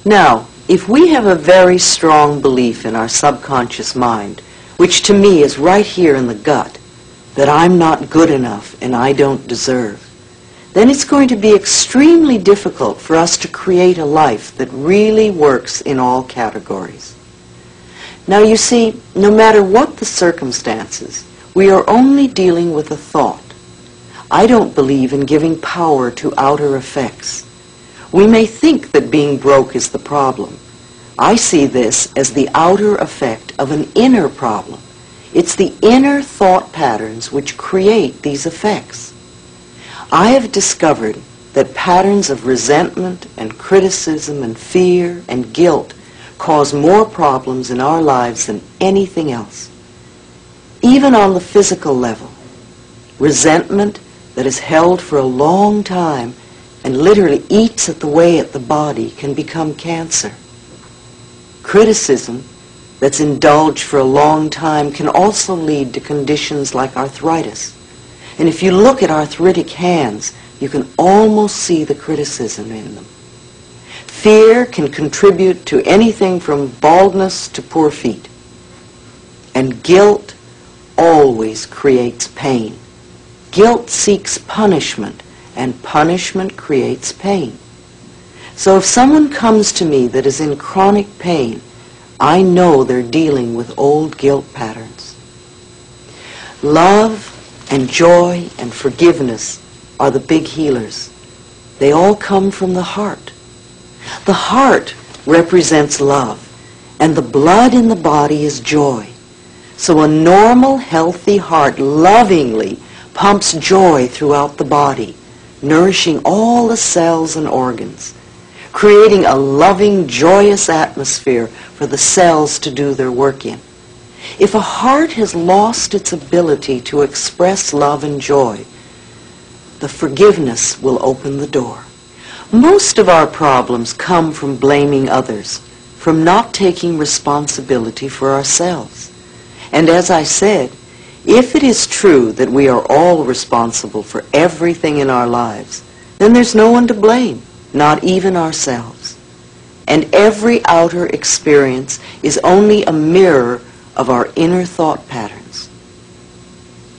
Now, if we have a very strong belief in our subconscious mind, which to me is right here in the gut, that I'm not good enough and I don't deserve, then it's going to be extremely difficult for us to create a life that really works in all categories. Now you see, no matter what the circumstances, we are only dealing with a thought. I don't believe in giving power to outer effects. We may think that being broke is the problem. I see this as the outer effect of an inner problem. It's the inner thought patterns which create these effects. I have discovered that patterns of resentment and criticism and fear and guilt cause more problems in our lives than anything else. Even on the physical level, resentment that is held for a long time and literally eats away at the body can become cancer. Criticism that's indulged for a long time can also lead to conditions like arthritis. And if you look at arthritic hands, you can almost see the criticism in them. Fear can contribute to anything from baldness to poor feet. And guilt always creates pain. Guilt seeks punishment, and punishment creates pain. So if someone comes to me that is in chronic pain, I know they're dealing with old guilt patterns. Love and joy and forgiveness are the big healers. They all come from the heart. The heart represents love, and the blood in the body is joy. So a normal, healthy heart lovingly pumps joy throughout the body, nourishing all the cells and organs, creating a loving, joyous atmosphere for the cells to do their work in. If a heart has lost its ability to express love and joy, the forgiveness will open the door. Most of our problems come from blaming others, from not taking responsibility for ourselves. And as I said, if it is true that we are all responsible for everything in our lives, then there's no one to blame, not even ourselves. And every outer experience is only a mirror of our inner thought patterns.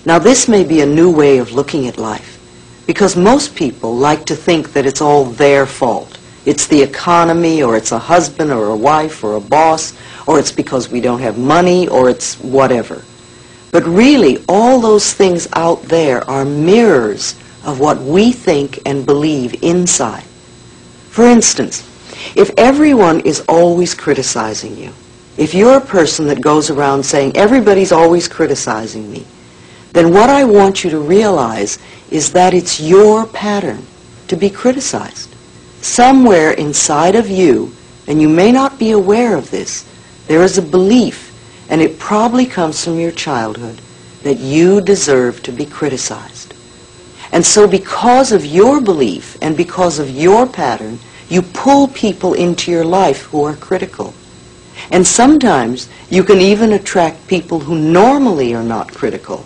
Now this may be a new way of looking at life, because most people like to think that it's all their fault. It's the economy, or it's a husband or a wife or a boss, or it's because we don't have money, or it's whatever. But really, all those things out there are mirrors of what we think and believe inside. For instance, if everyone is always criticizing you, if you're a person that goes around saying, everybody's always criticizing me, then what I want you to realize is that it's your pattern to be criticized. Somewhere inside of you, and you may not be aware of this, there is a belief, and it probably comes from your childhood, that you deserve to be criticized. And so because of your belief and because of your pattern, you pull people into your life who are critical. And sometimes you can even attract people who normally are not critical,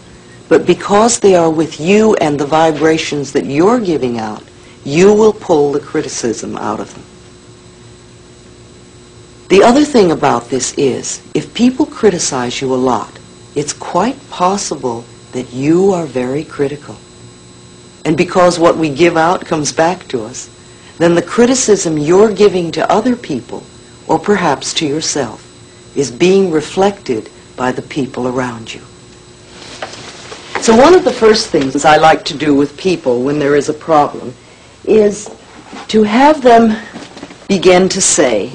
but because they are with you and the vibrations that you're giving out, you will pull the criticism out of them. The other thing about this is, if people criticize you a lot, it's quite possible that you are very critical. And because what we give out comes back to us, then the criticism you're giving to other people, or perhaps to yourself, is being reflected by the people around you. So one of the first things I like to do with people when there is a problem is to have them begin to say,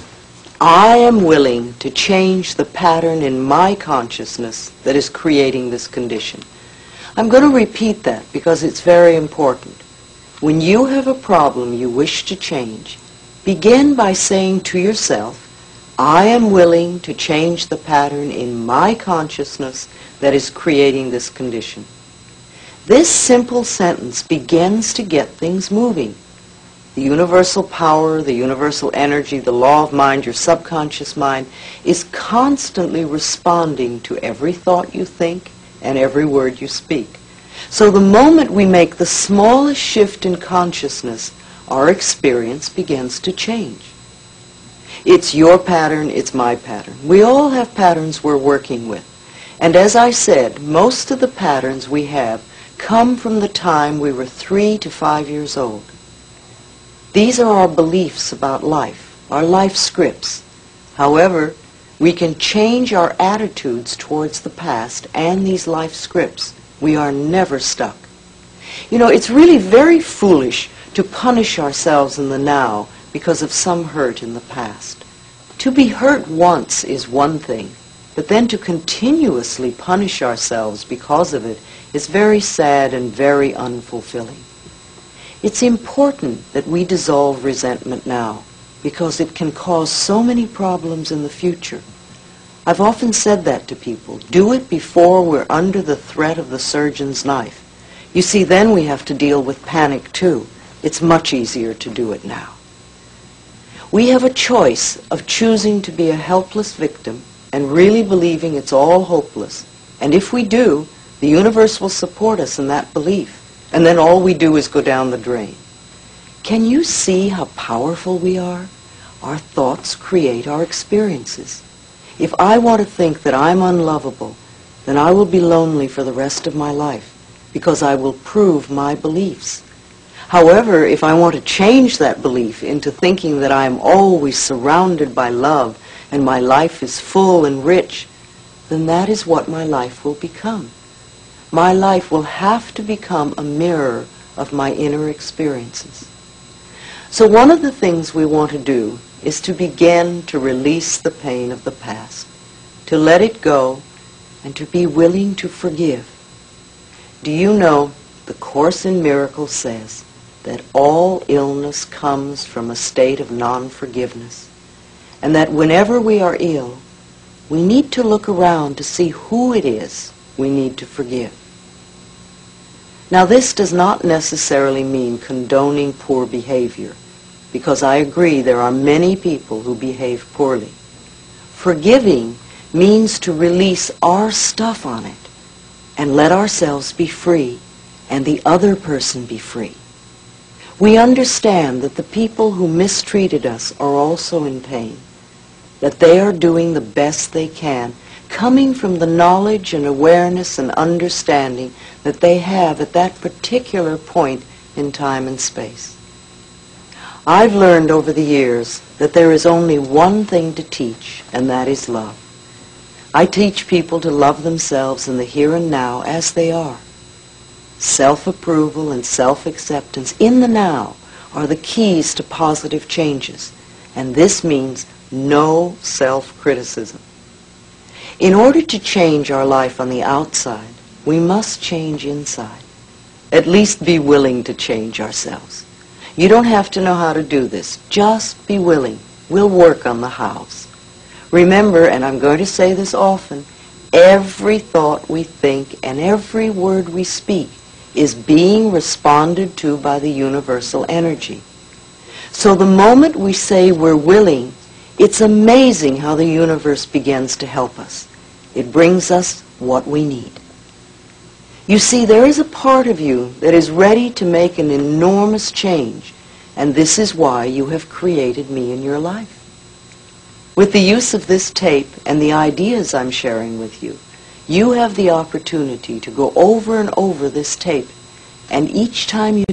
I am willing to change the pattern in my consciousness that is creating this condition. I'm going to repeat that because it's very important. When you have a problem you wish to change, begin by saying to yourself, I am willing to change the pattern in my consciousness that is creating this condition. This simple sentence begins to get things moving. The universal power, the universal energy, the law of mind, your subconscious mind, is constantly responding to every thought you think and every word you speak. So the moment we make the smallest shift in consciousness, our experience begins to change. It's your pattern, it's my pattern. We all have patterns we're working with. And as I said, most of the patterns we have come from the time we were 3 to 5 years old. These are our beliefs about life, our life scripts. However, we can change our attitudes towards the past and these life scripts. We are never stuck. You know, it's really very foolish to punish ourselves in the now because of some hurt in the past. To be hurt once is one thing, but then to continuously punish ourselves because of it is very sad and very unfulfilling. It's important that we dissolve resentment now, because it can cause so many problems in the future. I've often said that to people. Do it before we're under the threat of the surgeon's knife. You see, then we have to deal with panic too. It's much easier to do it now. We have a choice of choosing to be a helpless victim and really believing it's all hopeless. And if we do, the universe will support us in that belief. And then all we do is go down the drain. Can you see how powerful we are? Our thoughts create our experiences. If I want to think that I'm unlovable, then I will be lonely for the rest of my life, because I will prove my beliefs. However, if I want to change that belief into thinking that I am always surrounded by love and my life is full and rich, then that is what my life will become. My life will have to become a mirror of my inner experiences. So one of the things we want to do is to begin to release the pain of the past, to let it go, and to be willing to forgive. Do you know, the Course in Miracles says that all illness comes from a state of non-forgiveness, and that whenever we are ill, we need to look around to see who it is we need to forgive. Now, this does not necessarily mean condoning poor behavior, because I agree there are many people who behave poorly. Forgiving means to release our stuff on it and let ourselves be free and the other person be free. We understand that the people who mistreated us are also in pain, that they are doing the best they can, coming from the knowledge and awareness and understanding that they have at that particular point in time and space. I've learned over the years that there is only one thing to teach, and that is love. I teach people to love themselves in the here and now as they are. Self-approval and self-acceptance in the now are the keys to positive changes, and this means no self-criticism. In order to change our life on the outside, we must change inside. At least be willing to change ourselves. You don't have to know how to do this. Just be willing. We'll work on the hows. Remember, and I'm going to say this often, every thought we think and every word we speak is being responded to by the universal energy. So the moment we say we're willing, it's amazing how the universe begins to help us. It brings us what we need. You see, there is a part of you that is ready to make an enormous change, and this is why you have created me in your life. With the use of this tape and the ideas I'm sharing with you, you have the opportunity to go over and over this tape, and each time you